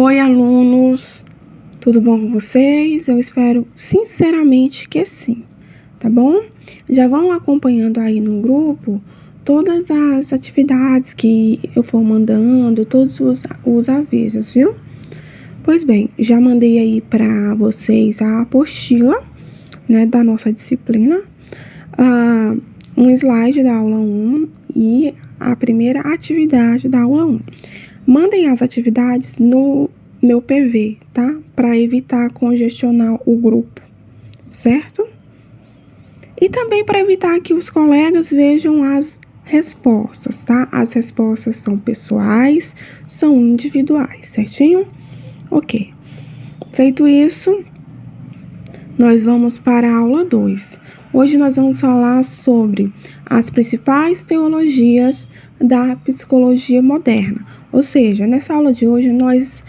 Oi, alunos! Tudo bom com vocês? Eu espero sinceramente que sim, tá bom? Já vão acompanhando aí no grupo todas as atividades que eu for mandando, todos os avisos, viu? Pois bem, já mandei aí para vocês a apostila, né, da nossa disciplina, um slide da aula 1 e a primeira atividade da aula 1. Mandem as atividades no meu PV, tá? Para evitar congestionar o grupo, certo? E também para evitar que os colegas vejam as respostas, tá? As respostas são pessoais, são individuais, certinho? Ok. Feito isso, nós vamos para a aula 2. Hoje nós vamos falar sobre as principais teologias da psicologia moderna. Ou seja, nessa aula de hoje nós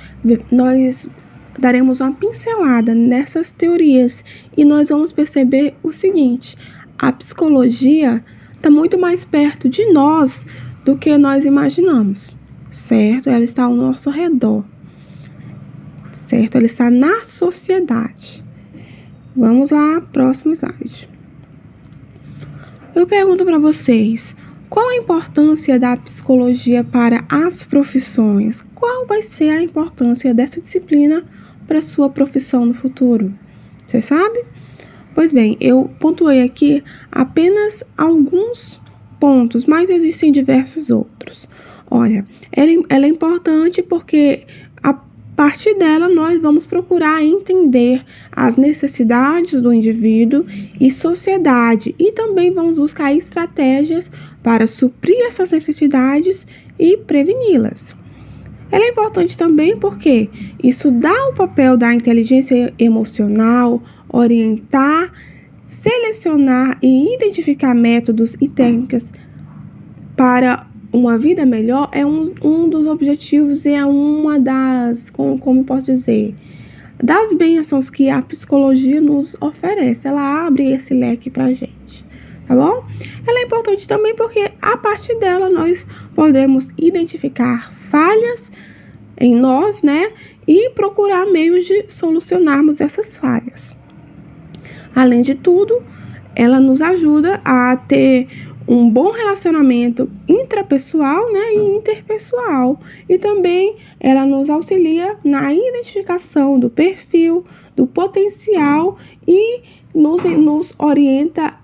daremos uma pincelada nessas teorias e nós vamos perceber o seguinte: a psicologia está muito mais perto de nós do que nós imaginamos, certo? Ela está ao nosso redor, certo? Ela está na sociedade. Vamos lá, próximo slide. Eu pergunto para vocês, qual a importância da psicologia para as profissões? Qual vai ser a importância dessa disciplina para a sua profissão no futuro? Você sabe? Pois bem, eu pontuei aqui apenas alguns pontos, mas existem diversos outros. Olha, ela é importante porque a partir dela nós vamos procurar entender as necessidades do indivíduo e sociedade e também vamos buscar estratégias para suprir essas necessidades e preveni-las. Ela é importante também porque estudar o papel da inteligência emocional, orientar, selecionar e identificar métodos e técnicas para uma vida melhor é um dos objetivos e é uma das, como posso dizer, das bênçãos que a psicologia nos oferece. Ela abre esse leque pra gente, tá bom? Ela é importante também porque a partir dela nós podemos identificar falhas em nós, né? E procurar meios de solucionarmos essas falhas. Além de tudo, ela nos ajuda a ter um bom relacionamento intrapessoal, né, e interpessoal. E também ela nos auxilia na identificação do perfil, do potencial e nos orienta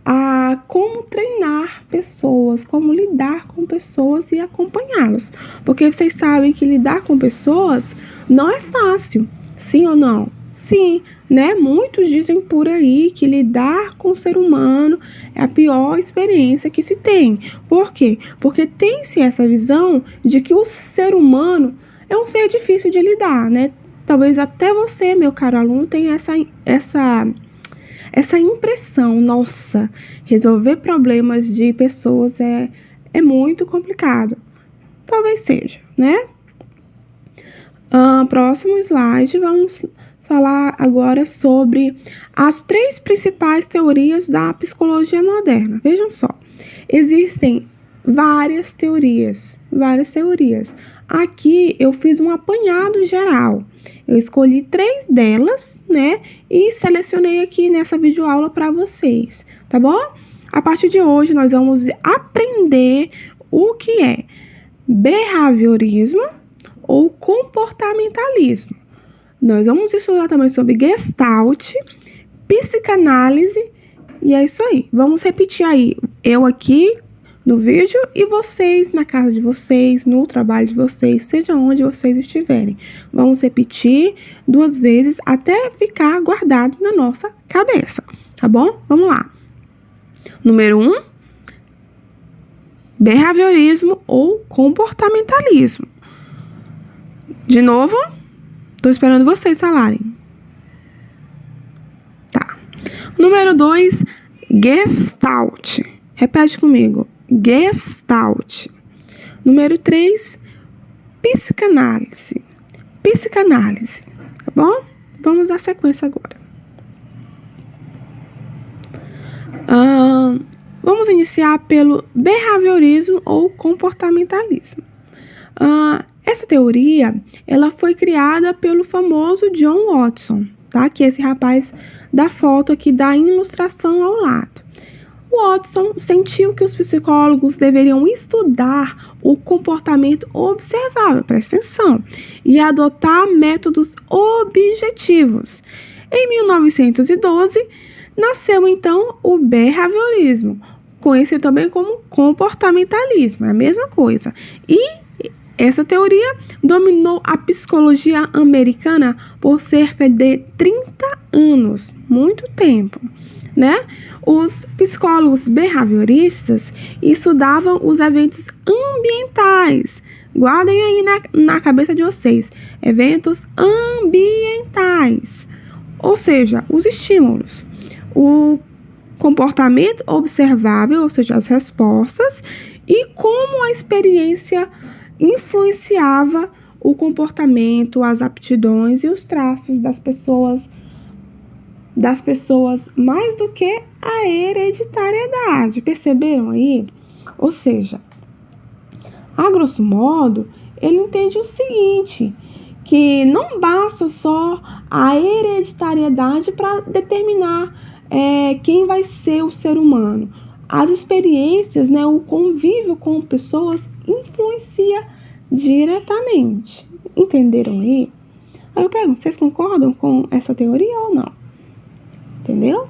a como treinar pessoas, como lidar com pessoas e acompanhá-las. Porque vocês sabem que lidar com pessoas não é fácil, sim ou não? Sim, né? Muitos dizem por aí que lidar com o ser humano é a pior experiência que se tem. Por quê? Porque tem-se essa visão de que o ser humano é um ser difícil de lidar, né? Talvez até você, meu caro aluno, tenha essa impressão. Nossa, resolver problemas de pessoas é muito complicado. Talvez seja, né? Próximo slide, vamos falar agora sobre as 3 principais teorias da psicologia moderna. Vejam só, existem várias teorias. Aqui eu fiz um apanhado geral. Eu escolhi 3 delas, né? E selecionei aqui nessa videoaula para vocês, tá bom? A partir de hoje nós vamos aprender o que é behaviorismo ou comportamentalismo. Nós vamos estudar também sobre Gestalt, psicanálise e é isso aí. Vamos repetir aí, eu aqui no vídeo e vocês na casa de vocês, no trabalho de vocês, seja onde vocês estiverem. Vamos repetir 2 vezes até ficar guardado na nossa cabeça, tá bom? Vamos lá. Número 1, behaviorismo ou comportamentalismo. De novo, tô esperando vocês falarem. Tá. Número 2, Gestalt. Repete comigo. Gestalt. Número 3, psicanálise. Psicanálise. Tá bom? Vamos à sequência agora. Vamos iniciar pelo behaviorismo ou comportamentalismo. Essa teoria, ela foi criada pelo famoso John Watson, tá? Que é esse rapaz da foto aqui da ilustração ao lado. Watson sentiu que os psicólogos deveriam estudar o comportamento observável, presta atenção, e adotar métodos objetivos. Em 1912, nasceu então o behaviorismo, conhecido também como comportamentalismo, é a mesma coisa. E essa teoria dominou a psicologia americana por cerca de 30 anos, muito tempo, né? Os psicólogos behavioristas estudavam os eventos ambientais. Guardem aí na cabeça de vocês, eventos ambientais, ou seja, os estímulos, o comportamento observável, ou seja, as respostas, e como a experiência influenciava o comportamento, as aptidões e os traços das pessoas mais do que a hereditariedade. Perceberam aí? Ou seja, a grosso modo, ele entende o seguinte, que não basta só a hereditariedade para determinar quem vai ser o ser humano. As experiências, né, o convívio com pessoas influencia diretamente. Entenderam aí? Aí eu pergunto, vocês concordam com essa teoria ou não? Entendeu?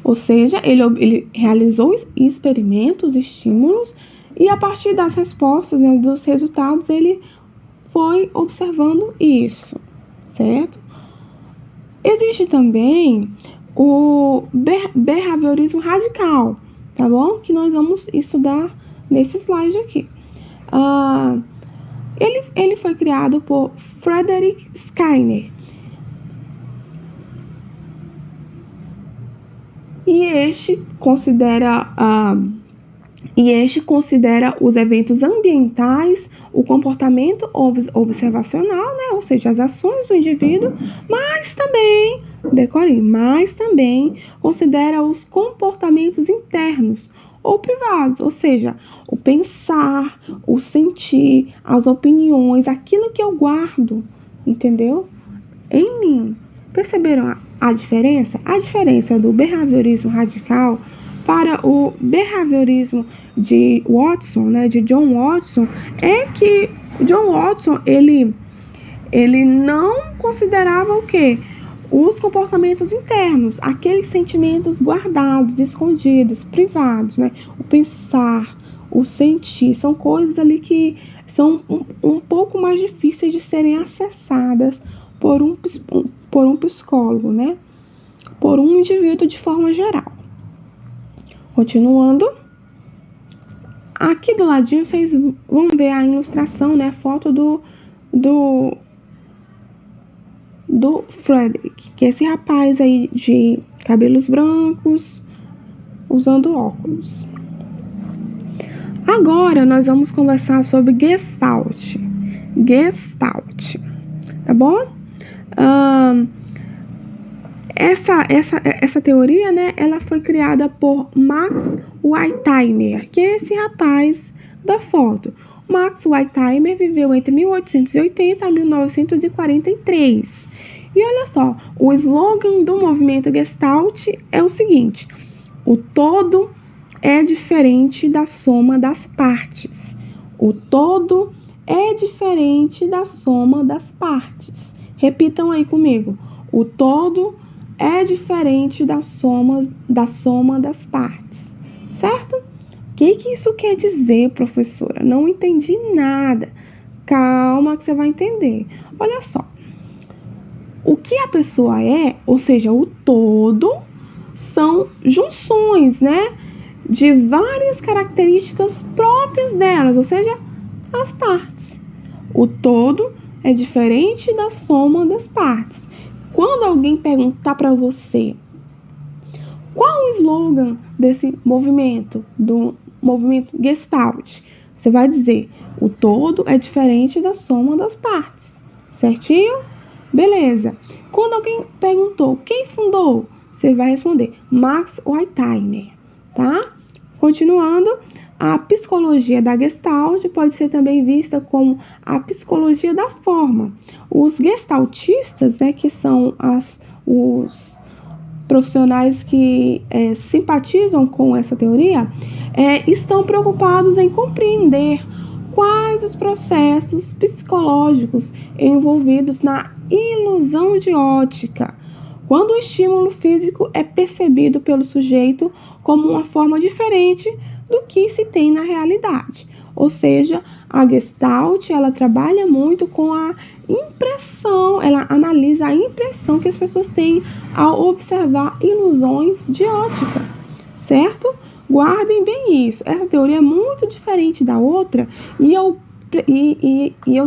Ou seja, ele realizou experimentos, estímulos, e a partir das respostas, né, dos resultados, ele foi observando isso, certo? Existe também o behaviorismo radical, tá bom? Que nós vamos estudar nesse slide aqui. Ele foi criado por Frederick Skinner. E este considera os eventos ambientais, o comportamento observacional, né? Ou seja, as ações do indivíduo, mas também considera os comportamentos internos ou privados, ou seja, o pensar, o sentir, as opiniões, aquilo que eu guardo, entendeu? Em mim. Perceberam a diferença? A diferença do behaviorismo radical para o behaviorismo de Watson, né, de John Watson, é que John Watson, ele não considerava o quê? Os comportamentos internos, aqueles sentimentos guardados, escondidos, privados, né? O pensar, o sentir, são coisas ali que são um pouco mais difíceis de serem acessadas por um psicólogo, né? Por um indivíduo de forma geral. Continuando, aqui do ladinho vocês vão ver a ilustração, né? A foto do Frederick, que é esse rapaz aí de cabelos brancos, usando óculos. Agora nós vamos conversar sobre Gestalt, tá bom? Essa teoria, né, ela foi criada por Max Wertheimer, que é esse rapaz da foto. Max Wertheimer viveu entre 1880 a 1943. E olha só, o slogan do movimento Gestalt é o seguinte: o todo é diferente da soma das partes. O todo é diferente da soma das partes. Repitam aí comigo. O todo é diferente da soma das partes. Certo? O que isso quer dizer, professora? Não entendi nada. Calma que você vai entender. Olha só. O que a pessoa é, ou seja, o todo, são junções, né, de várias características próprias delas, ou seja, as partes. O todo é diferente da soma das partes. Quando alguém perguntar para você qual o slogan desse movimento, do movimento Gestalt, você vai dizer: o todo é diferente da soma das partes. Certinho? Beleza. Quando alguém perguntou quem fundou, você vai responder Max Wertheimer, tá? Continuando, A psicologia da Gestalt pode ser também vista como a psicologia da forma. Os gestaltistas, né, que são os profissionais que simpatizam com essa teoria, estão preocupados em compreender quais os processos psicológicos envolvidos na ilusão de ótica, quando o estímulo físico é percebido pelo sujeito como uma forma diferente do que se tem na realidade. Ou seja, a Gestalt, ela trabalha muito com a impressão, ela analisa a impressão que as pessoas têm ao observar ilusões de ótica, certo? Guardem bem isso. Essa teoria é muito diferente da outra e eu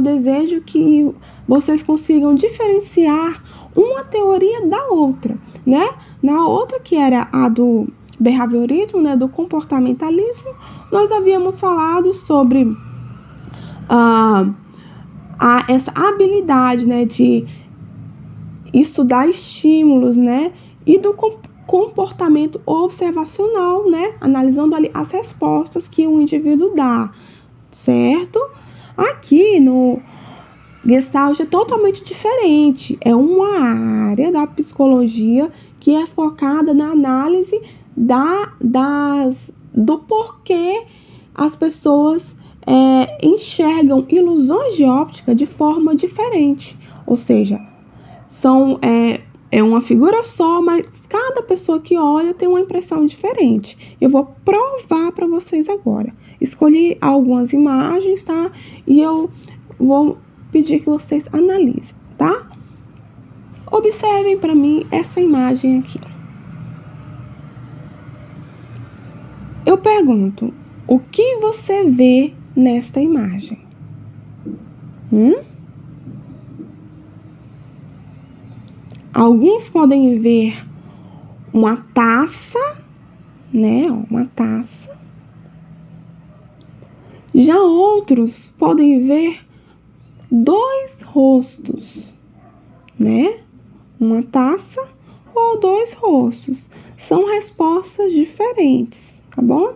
desejo que vocês consigam diferenciar uma teoria da outra, né? Na outra, que era a do behaviorismo, né, do comportamentalismo, nós havíamos falado sobre essa habilidade, né, de estudar estímulos, né, e do comportamento observacional, né, analisando ali as respostas que o indivíduo dá, certo? Aqui no Gestalt é totalmente diferente, é uma área da psicologia que é focada na análise do porquê as pessoas enxergam ilusões de óptica de forma diferente, ou seja, é uma figura só, mas cada pessoa que olha tem uma impressão diferente. Eu vou provar para vocês agora. Escolhi algumas imagens, tá? E eu vou pedir que vocês analisem, tá? Observem para mim essa imagem aqui. Eu pergunto, o que você vê nesta imagem? Alguns podem ver uma taça, né? Uma taça. Já outros podem ver 2 rostos, né? Uma taça ou 2 rostos. São respostas diferentes, tá bom?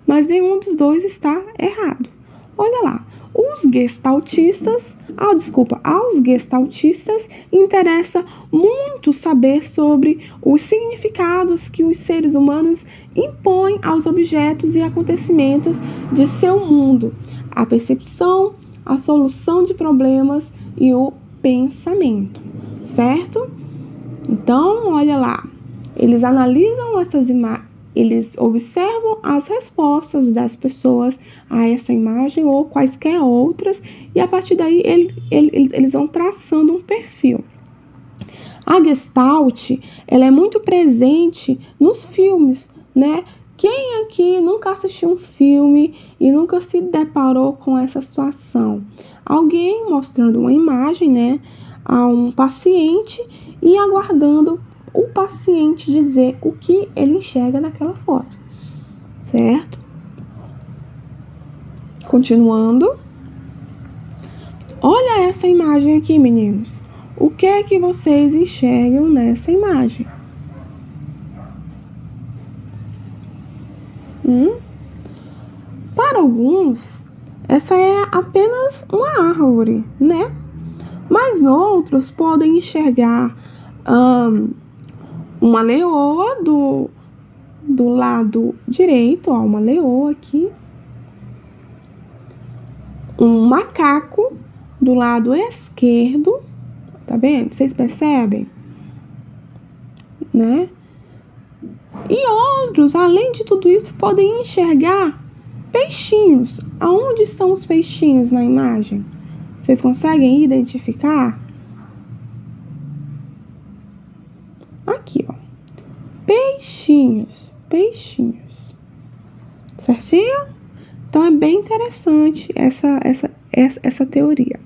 Mas nenhum dos dois está errado. Olha lá, aos gestaltistas interessa muito saber sobre os significados que os seres humanos impõem aos objetos e acontecimentos de seu mundo, a percepção, a solução de problemas e o pensamento, certo? Então, olha lá, eles analisam essas imagens, eles observam as respostas das pessoas a essa imagem ou quaisquer outras, e a partir daí eles vão traçando um perfil. A Gestalt, ela é muito presente nos filmes, né? Quem aqui nunca assistiu um filme e nunca se deparou com essa situação? Alguém mostrando uma imagem, né, a um paciente e aguardando o paciente dizer o que ele enxerga naquela foto, certo? Continuando. Olha essa imagem aqui, meninos. O que é que vocês enxergam nessa imagem? Para alguns, essa é apenas uma árvore, né? Mas outros podem enxergar uma leoa do lado direito, ó, uma leoa aqui. Um macaco do lado esquerdo, tá vendo? Vocês percebem? Né? E outros, além de tudo isso, podem enxergar peixinhos. Aonde estão os peixinhos na imagem? Vocês conseguem identificar? Aqui, ó. Peixinhos. Certinho? Então, é bem interessante essa teoria.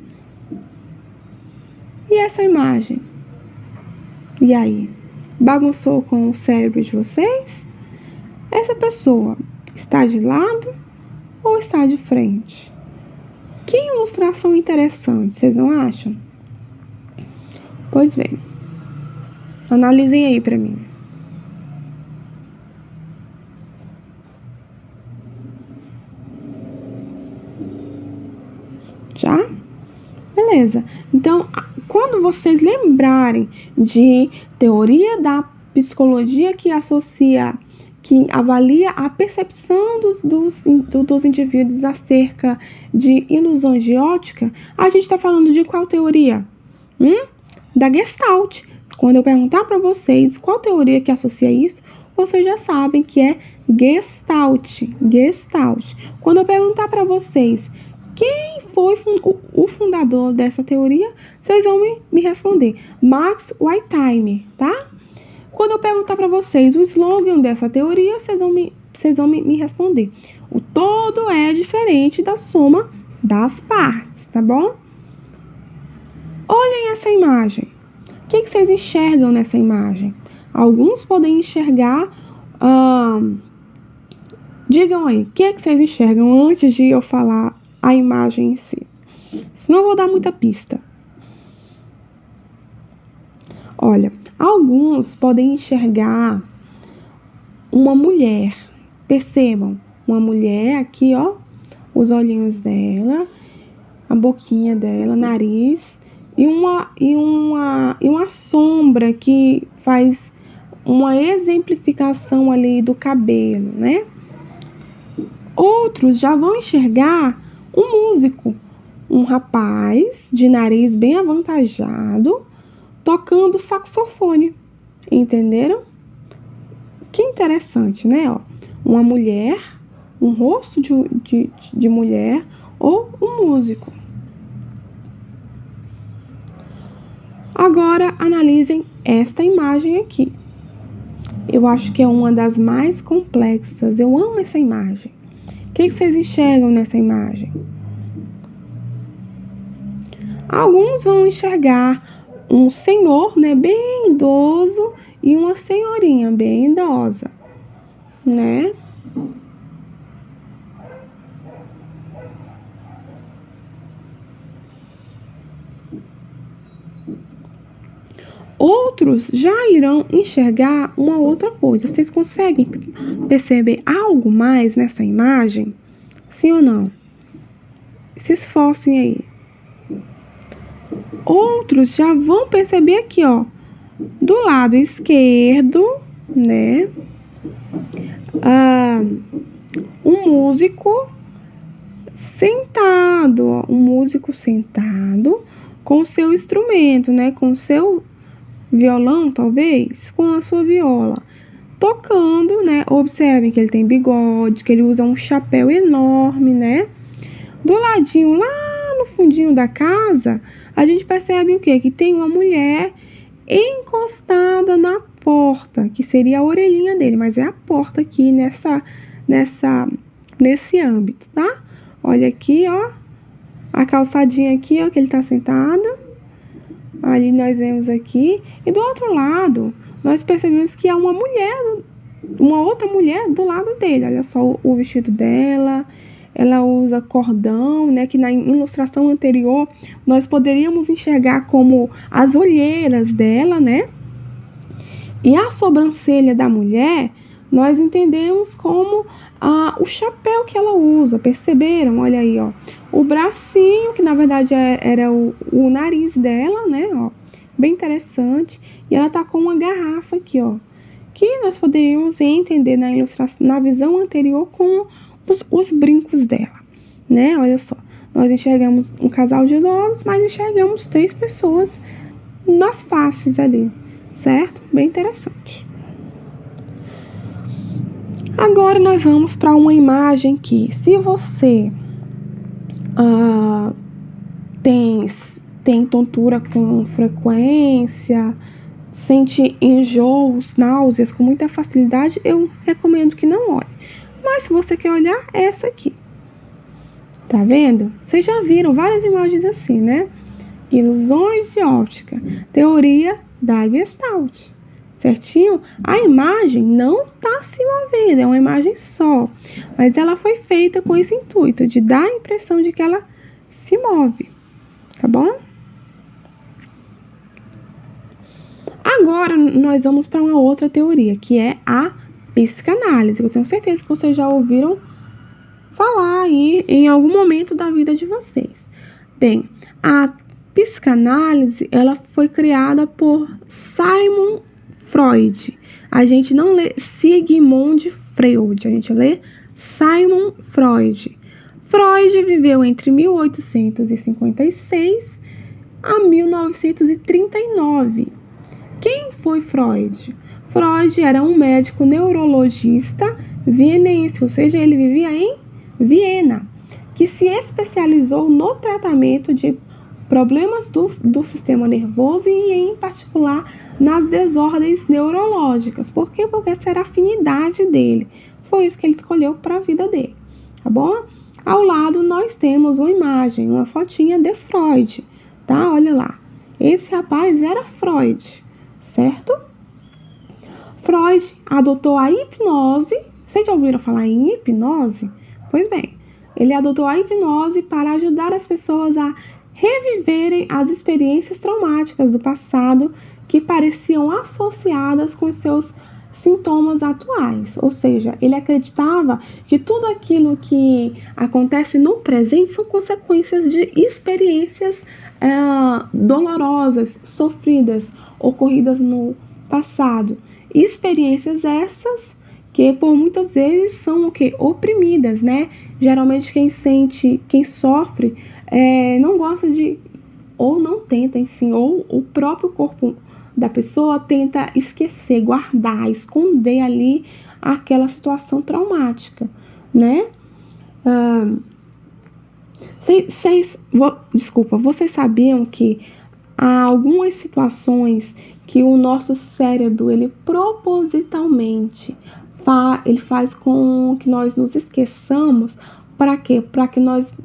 E essa imagem? E aí? Bagunçou com o cérebro de vocês? Essa pessoa está de lado ou está de frente? Que ilustração interessante, vocês não acham? Pois bem, analisem aí para mim. Já? Beleza. Então, quando vocês lembrarem de teoria da psicologia que avalia a percepção dos indivíduos acerca de ilusões de ótica, a gente está falando de qual teoria? Da Gestalt. Quando eu perguntar para vocês qual teoria que associa isso, vocês já sabem que é Gestalt. Quando eu perguntar para vocês quem foi o fundador dessa teoria, vocês vão me responder. Max Wertheimer, tá? Quando eu perguntar para vocês o slogan dessa teoria, vocês vão me responder. O todo é diferente da soma das partes, tá bom? Olhem essa imagem. O que vocês enxergam nessa imagem? Alguns podem enxergar... digam aí, o que vocês enxergam antes de eu falar a imagem em si? Senão eu vou dar muita pista. Olha, alguns podem enxergar uma mulher. Percebam, uma mulher aqui, ó, os olhinhos dela, a boquinha dela, nariz, e uma sombra que faz uma exemplificação ali do cabelo, né? Outros já vão enxergar um músico, um rapaz de nariz bem avantajado, tocando saxofone, entenderam? Que interessante, né? Ó, uma mulher, um rosto de mulher ou um músico. Agora, analisem esta imagem aqui. Eu acho que é uma das mais complexas. Eu amo essa imagem. O que vocês enxergam nessa imagem? Alguns vão enxergar um senhor, né, bem idoso e uma senhorinha bem idosa, né? Outros já irão enxergar uma outra coisa. Vocês conseguem perceber algo mais nessa imagem? Sim ou não? Se esforcem aí. Outros já vão perceber aqui, ó, do lado esquerdo, né, um músico sentado, ó, com o seu instrumento, né, com o seu violão, talvez, com a sua viola, tocando, né. Observem que ele tem bigode, que ele usa um chapéu enorme, né. Do ladinho, lá no fundinho da casa, a gente percebe o quê? Que tem uma mulher encostada na porta, que seria a orelhinha dele, mas é a porta aqui nesse âmbito, tá? Olha aqui, ó, a calçadinha aqui, ó, que ele tá sentado. Ali nós vemos aqui. E do outro lado, nós percebemos que há uma outra mulher do lado dele. Olha só o vestido dela. Ela usa cordão, né, que na ilustração anterior nós poderíamos enxergar como as olheiras dela, né? E a sobrancelha da mulher, nós entendemos como o chapéu que ela usa. Perceberam? Olha aí, ó. O bracinho, que na verdade era o nariz dela, né? Ó, bem interessante. E ela tá com uma garrafa aqui, ó, que nós poderíamos entender na ilustração, na visão anterior, com os brincos dela, né? Olha só, nós enxergamos um casal de idosos, mas enxergamos 3 pessoas nas faces ali, certo? Bem interessante. Agora nós vamos para uma imagem que, se você tem tontura com frequência, sente enjoos, náuseas com muita facilidade, eu recomendo que não olhe. Mas se você quer olhar, é essa aqui. Tá vendo? Vocês já viram várias imagens assim, né? Ilusões de óptica. Teoria da Gestalt. Certinho? A imagem não tá se movendo, é uma imagem só. Mas ela foi feita com esse intuito, de dar a impressão de que ela se move. Tá bom? Agora, nós vamos para uma outra teoria, que é a psicanálise. Eu tenho certeza que vocês já ouviram falar aí em algum momento da vida de vocês. Bem, a psicanálise, ela foi criada por Sigmund Freud. A gente não lê Sigmund Freud, a gente lê Sigmund Freud. Freud viveu entre 1856 a 1939. Quem foi Freud? Freud era um médico neurologista vienense, ou seja, ele vivia em Viena, que se especializou no tratamento de problemas do sistema nervoso e, em particular, nas desordens neurológicas. Por quê? Porque essa era a afinidade dele. Foi isso que ele escolheu para a vida dele, tá bom? Ao lado nós temos uma imagem, uma fotinha de Freud, tá? Olha lá. Esse rapaz era Freud, certo? Freud adotou a hipnose. Vocês já ouviram falar em hipnose? Pois bem, ele adotou a hipnose para ajudar as pessoas a reviverem as experiências traumáticas do passado que pareciam associadas com seus sintomas atuais. Ou seja, ele acreditava que tudo aquilo que acontece no presente são consequências de experiências dolorosas, sofridas, ocorridas no passado. Experiências essas que por muitas vezes são o quê? Oprimidas, né? Geralmente quem sofre não gosta de, ou não tenta, enfim, ou o próprio corpo da pessoa tenta esquecer, guardar, esconder ali aquela situação traumática, né? Vocês sabiam que há algumas situações que o nosso cérebro, ele propositalmente ele faz com que nós nos esqueçamos. Para quê? Para que nós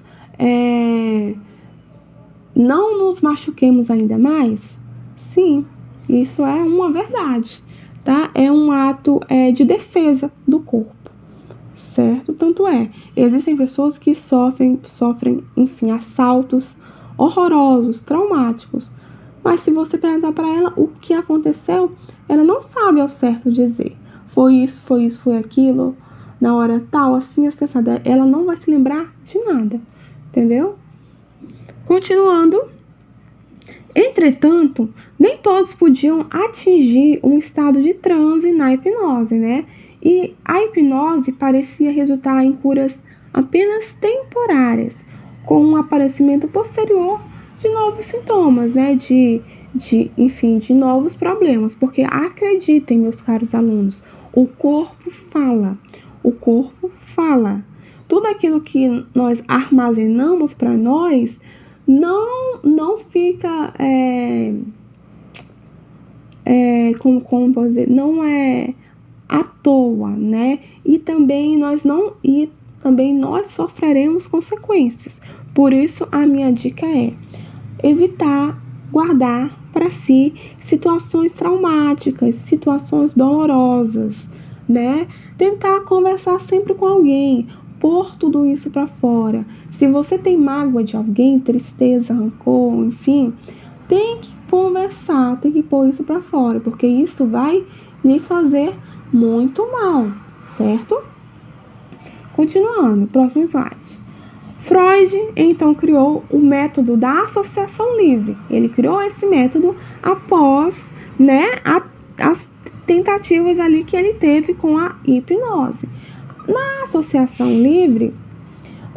não nos machuquemos ainda mais? Sim, isso é uma verdade, tá? É um ato de defesa do corpo, certo? Tanto existem pessoas que sofrem, enfim, assaltos horrorosos, traumáticos, mas se você perguntar para ela o que aconteceu, ela não sabe ao certo dizer. Foi isso, foi aquilo, na hora tal, assim, acessada. Ela não vai se lembrar de nada, entendeu? Continuando. Entretanto, nem todos podiam atingir um estado de transe na hipnose, né? E a hipnose parecia resultar em curas apenas temporárias, com um aparecimento posterior de novos sintomas, né? Enfim, de novos problemas. Porque acreditem, meus caros alunos, o corpo fala. O corpo fala. Tudo aquilo que nós armazenamos para nós não fica, como posso dizer, não é à toa, né? E também nós sofreremos consequências. Por isso, a minha dica é evitar guardar para si situações traumáticas, situações dolorosas, né? Tentar conversar sempre com alguém, pôr tudo isso para fora. Se você tem mágoa de alguém, tristeza, rancor, enfim, tem que conversar, tem que pôr isso para fora, porque isso vai lhe fazer muito mal, certo? Continuando, próximo slide. Freud, então, criou o método da associação livre. Ele criou esse método após, né, as tentativas ali que ele teve com a hipnose. Na associação livre,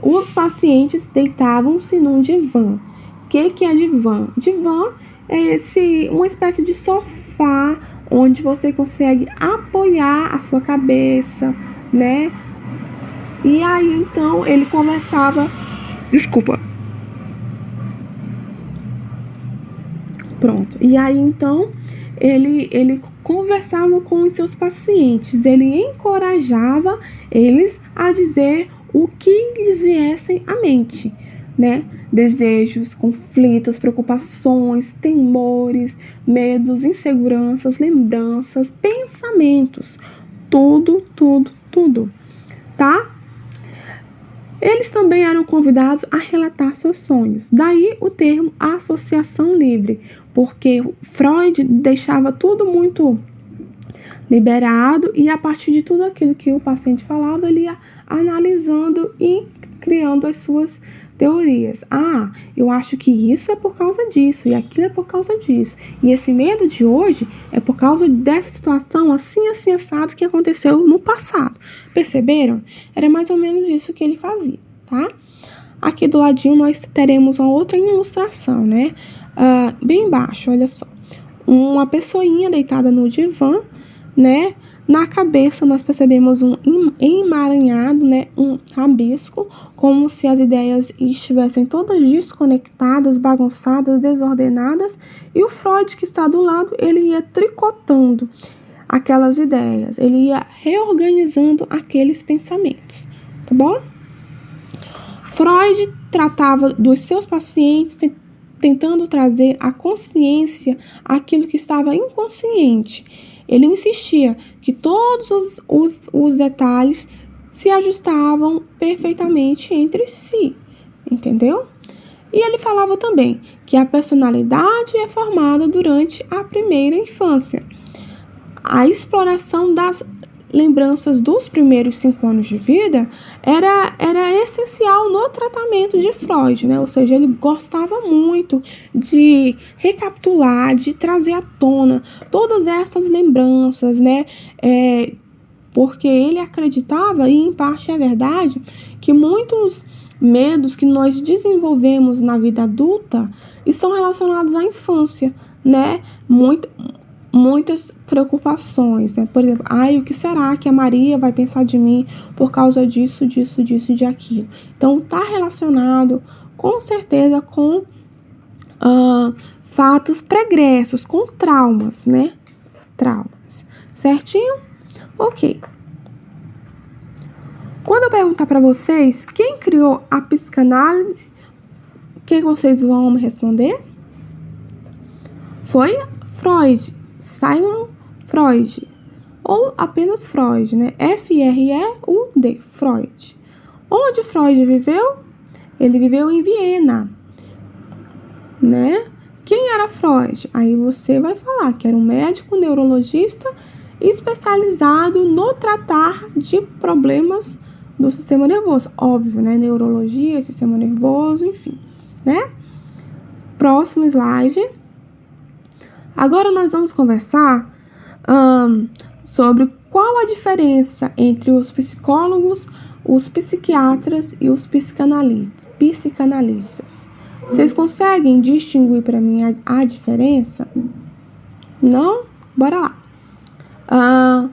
os pacientes deitavam-se num divã. O que é divã? Divã é uma espécie de sofá onde você consegue apoiar a sua cabeça, né? E aí, então, ele conversava... Pronto. E aí, então, ele conversava com os seus pacientes. Ele encorajava eles a dizer o que lhes viessem à mente, né? Desejos, conflitos, preocupações, temores, medos, inseguranças, lembranças, pensamentos. Tudo, tá? Eles também eram convidados a relatar seus sonhos. Daí o termo associação livre, porque Freud deixava tudo muito liberado e a partir de tudo aquilo que o paciente falava, ele ia analisando e criando as suas teorias. Eu acho que isso é por causa disso e aquilo é por causa disso. E esse medo de hoje é por causa dessa situação assim assado que aconteceu no passado. Perceberam? Era mais ou menos isso que ele fazia, tá? Aqui do ladinho nós teremos uma outra ilustração, né? Bem embaixo, olha só. Uma pessoinha deitada no divã, né? Na cabeça nós percebemos um emaranhado, né? Um rabisco, como se as ideias estivessem todas desconectadas, bagunçadas, desordenadas. E o Freud, que está do lado, ele ia tricotando aquelas ideias, ele ia reorganizando aqueles pensamentos, tá bom? Freud tratava dos seus pacientes tentando trazer à consciência aquilo que estava inconsciente. Ele insistia que todos os detalhes se ajustavam perfeitamente entre si, entendeu? E ele falava também que a personalidade é formada durante a primeira infância. A exploração das lembranças dos primeiros 5 anos de vida era essencial no tratamento de Freud, né? Ou seja, ele gostava muito de recapitular, de trazer à tona todas essas lembranças, né? Porque ele acreditava, e em parte é verdade, que muitos medos que nós desenvolvemos na vida adulta estão relacionados à infância, né? Muitas preocupações, né? Por exemplo, o que será que a Maria vai pensar de mim por causa disso, e de aquilo? Então, está relacionado, com certeza, com fatos pregressos, com traumas, né? Traumas. Certinho? Ok. Quando eu perguntar para vocês quem criou a psicanálise, o que vocês vão me responder? Foi Freud. Sigmund Freud, ou apenas Freud, né? F-R-E-U-D, Freud. Onde Freud viveu? Ele viveu em Viena, né? Quem era Freud? Aí você vai falar que era um médico neurologista especializado no tratar de problemas do sistema nervoso. Óbvio, né? Neurologia, sistema nervoso, enfim, né? Próximo slide. Agora nós vamos conversar sobre qual a diferença entre os psicólogos, os psiquiatras e os psicanalistas. Vocês conseguem distinguir para mim a diferença? Não? Bora lá.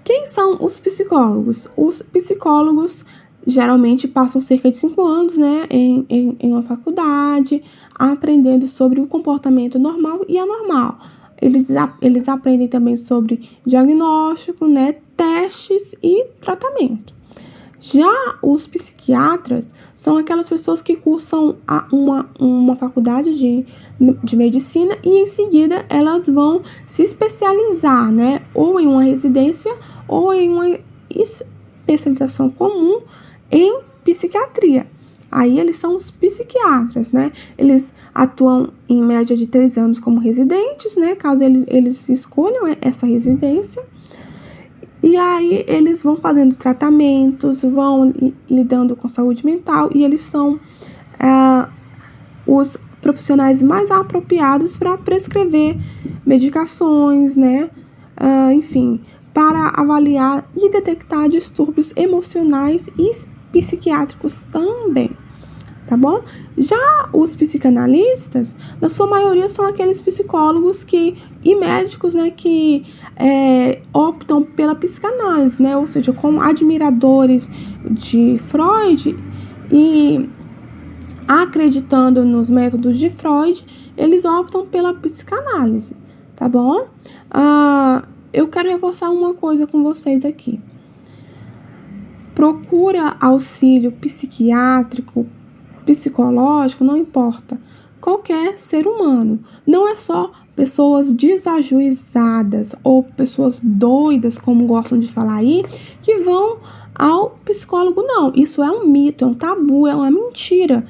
Quem são os psicólogos? Os psicólogos geralmente passam cerca de 5 anos, né, em uma faculdade, aprendendo sobre o comportamento normal e anormal. Eles aprendem também sobre diagnóstico, né, testes e tratamento. Já os psiquiatras são aquelas pessoas que cursam uma faculdade de medicina e em seguida elas vão se especializar, né, ou em uma residência ou em uma especialização comum em psiquiatria. Aí eles são os psiquiatras, né? Eles atuam em média de 3 anos como residentes, né? Caso eles escolham essa residência. E aí eles vão fazendo tratamentos, vão lidando com saúde mental e eles são os profissionais mais apropriados para prescrever medicações, né? Enfim, para avaliar e detectar distúrbios emocionais e psiquiátricos também, tá bom? Já os psicanalistas, na sua maioria, são aqueles psicólogos e médicos, né, que optam pela psicanálise, né? Ou seja, como admiradores de Freud e acreditando nos métodos de Freud, eles optam pela psicanálise, tá bom? Eu quero reforçar uma coisa com vocês aqui. Procura auxílio psiquiátrico, psicológico, não importa. Qualquer ser humano. Não é só pessoas desajuizadas ou pessoas doidas, como gostam de falar aí, que vão ao psicólogo, não. Isso é um mito, é um tabu, é uma mentira.